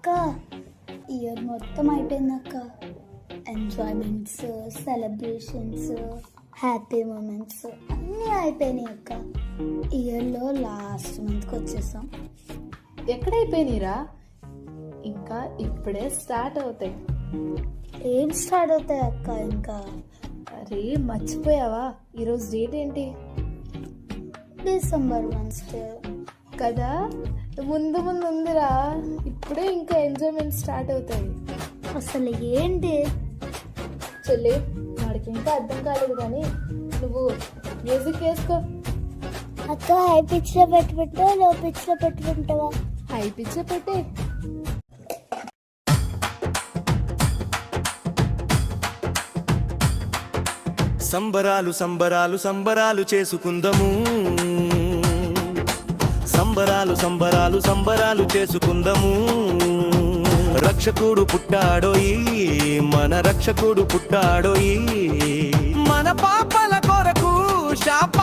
అక్క ఇయర్ మొత్తం అయిపోయింది అక్క. ఎంజాయ్మెంట్స్, సెలబ్రేషన్స్, హ్యాపీ మూమెంట్స్ అన్నీ అయిపోయినాయి అక్క. ఇయర్లో లాస్ట్ మంత్కి వచ్చేసాం. ఎక్కడైపోయినాయిరా? ఇంకా ఇప్పుడే స్టార్ట్ అవుతాయి. ఏం స్టార్ట్ అవుతాయి అక్క ఇంకా? అరే మర్చిపోయావా? ఈరోజు డేట్ ఏంటి? డిసెంబర్ 1 కదా, ముందు ముందు ఉందిరా. ఇప్పుడే ఇంకా ఎంజాయ్మెంట్ స్టార్ట్ అవుతాయి. అసలు ఏంటి చెల్లి, వాడికి ఇంకా అర్థం కాలేదు కానీ నువ్వు మ్యూజిక్ వేసుకో. అక్క? హై పిచ్ లో పెట్టుకుంటా, లో పిచ్ లో పెట్టుకుంటావా? హై పిచ్ పెట్టే. సంబరాలు సంబరాలు సంబరాలు చేసుకుందము, సంబరాలు సంబరాలు సంబరాలు చేసుకుందము. రక్షకుడు పుట్టాడోయి, మన రక్షకుడు పుట్టాడోయి. మన పాపల కొరకు శాప